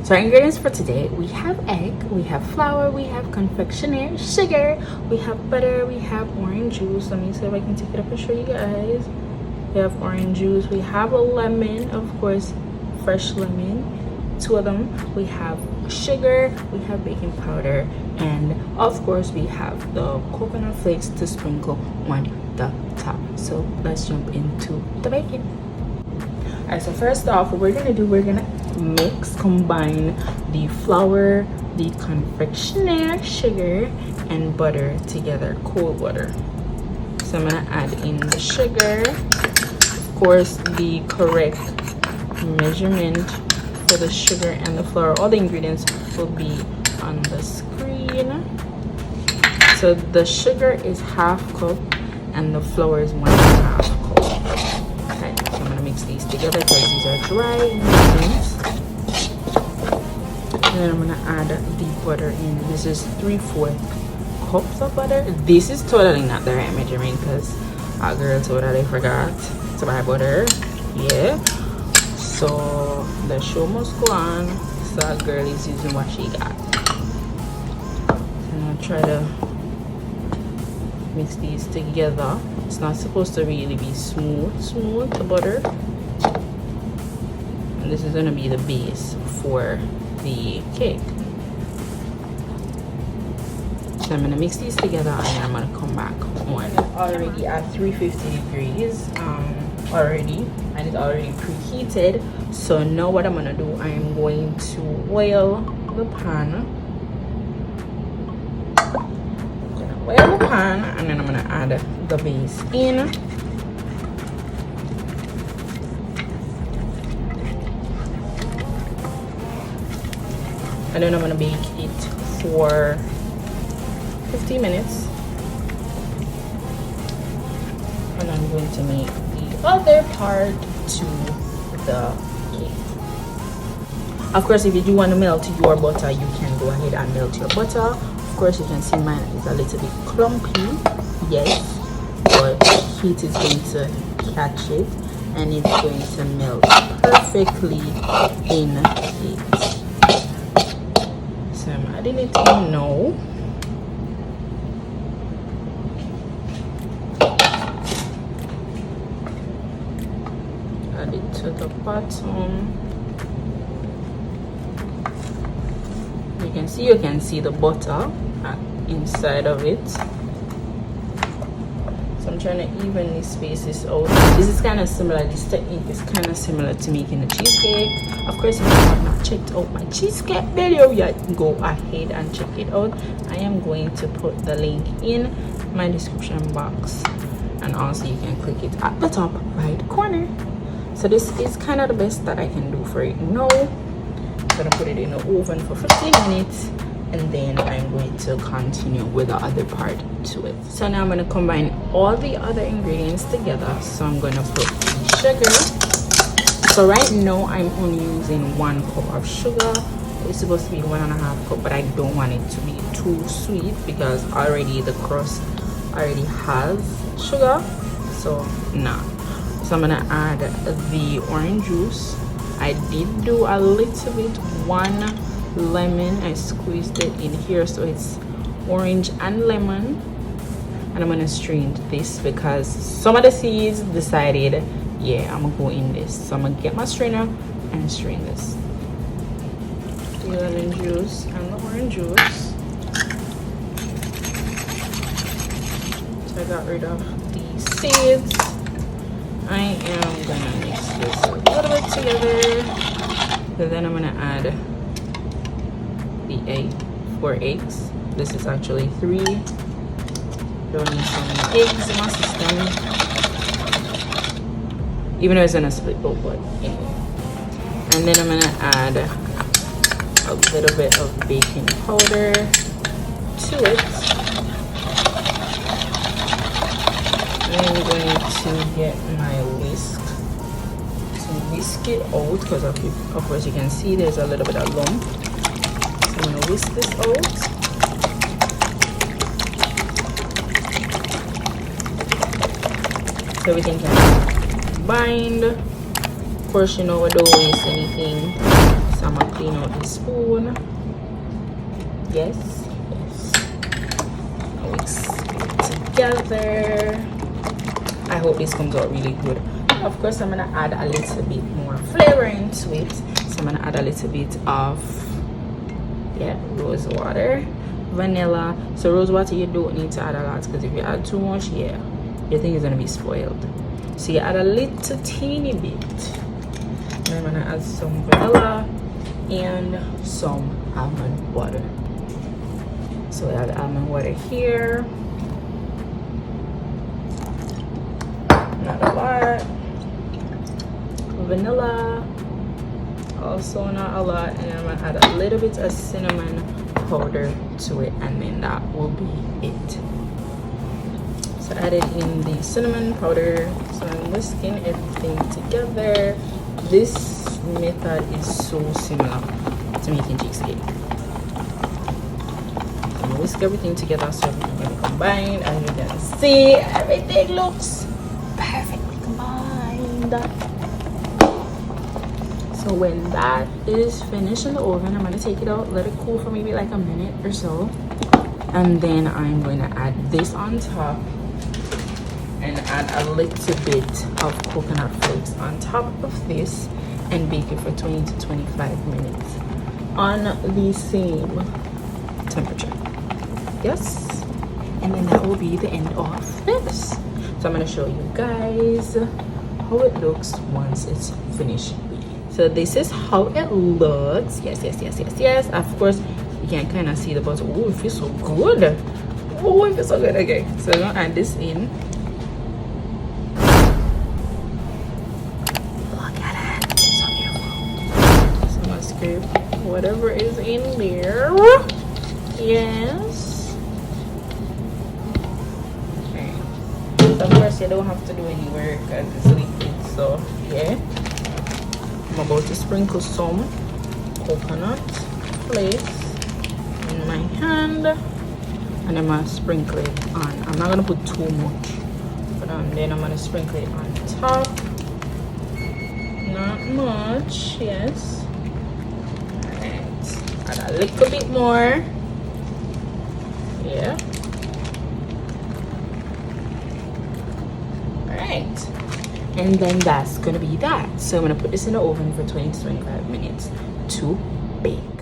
So our ingredients for today, we have egg, we have flour, we have confectionery sugar, we have butter, we have orange juice. Let me see if I can take it up and show you guys. We have orange juice, we have a lemon, of course, fresh lemon, 2 of them. We have sugar, we have baking powder, and of course we have the coconut flakes to sprinkle on the top. So let's jump into the baking. Alright, so first off, what we're gonna combine the flour, the confectionery sugar, and butter together, cold butter. So I'm gonna add in the sugar, of course the correct measurement for the sugar and the flour. All the ingredients will be on the screen. So the sugar is 1/2 cup and the flour is 1.5 cup. Okay, so I'm gonna mix these together because these are dry ingredients. And then I'm gonna add the butter in. This is 3/4 cups of butter. This is totally not the right measurement because our girl totally forgot to buy butter. Yeah. So the show must go on. So our girl is using what she got. I'm gonna try to mix these together. It's not supposed to really be smooth, the butter. And this is gonna be the base for the cake. So I'm gonna mix these together and then I'm gonna come back on. Already at 350 degrees already, and it's already preheated. So now what I'm gonna do, I am going to oil the pan. Oil the pan, and then I'm gonna add the base in. And then I'm gonna bake it for 15 minutes. And I'm going to make the other part to the cake. Of course, if you do want to melt your butter, you can go ahead and melt your butter. Of course, you can see mine is a little bit clumpy, yes, but heat is going to catch it and it's going to melt perfectly in it. So I'm adding it in now. Add it to the bottom. You can see the butter inside of it. So I'm trying to evenly space this out. This is kind of similar, this technique is kind of similar to making a cheesecake. Of course, if you have not checked out my cheesecake video yet, go ahead and check it out. I am going to put the link in my description box, and also you can click it at the top right corner. So this is kind of the best that I can do for it now. I'm gonna put it in the oven for 15 minutes, and then I'm going to continue with the other part to it. So now I'm going to combine all the other ingredients together. So I'm going to put the sugar. So right now I'm only using 1 cup of sugar. It's supposed to be 1.5 cup, but I don't want it to be too sweet because already the crust already has sugar. So nah. So I'm going to add the orange juice. I did do a little bit, 1 lemon. I squeezed it in here so it's orange and lemon. And I'm gonna strain this because some of the seeds decided, yeah, I'm gonna go in this. So I'm gonna get my strainer and strain this. The lemon juice and the orange juice. So I got rid of the seeds. I am gonna mix this a little bit together. And then I'm gonna add the egg, 4 eggs. This is actually 3. Don't need so many eggs in my system. Even though it's gonna split both, but anyway. And then I'm gonna add a little bit of baking powder to it. I'm going to get my whisk to whisk it out because of course you can see there's a little bit of lump. So I'm gonna whisk this out. So everything can bind. Of course, you know, we don't waste anything. So So I'm gonna clean out the spoon. Yes. Mix it together. I hope this comes out really good. Of course, I'm gonna add a little bit more flavor into it. So I'm gonna add a little bit of rose water, vanilla. So rose water, you don't need to add a lot, because if you add too much, your thing is gonna be spoiled. So you add a little teeny bit. And I'm gonna add some vanilla and some almond water. So we add almond water here. Not a lot. Vanilla, also not a lot. And then I'm gonna add a little bit of cinnamon powder to it, and then that will be it. So I added in the cinnamon powder. So I'm whisking everything together. This method is so similar to making cheesecake. Whisk everything together so everything can be combined. As you can see, everything looks perfectly combined. So when that is finished in the oven, I'm going to take it out, let it cool for maybe like a minute or so, and then I'm going to add this on top and add a little bit of coconut flakes on top of this and bake it for 20 to 25 minutes on the same temperature. Yes, and then that will be the end of this. So I'm going to show you guys how it looks once it's finished. So this is how it looks. Yes. Of course, you can kind of see the butter. Oh, it feels so good. Oh, it feels so good. Okay, so I'm going to add this in. Look at it. It's so beautiful. So I'm going to scrape whatever is in there. Yes. Of course, you don't have to do any work because it's liquid. So yeah, I'm about to sprinkle some coconut flakes in my hand, and I'm gonna sprinkle it on. I'm not gonna put too much, but then I'm gonna sprinkle it on top. Not much, yes. Alright, add a little bit more. Yeah. And then that's gonna be that. So I'm gonna put this in the oven for 20 to 25 minutes to bake.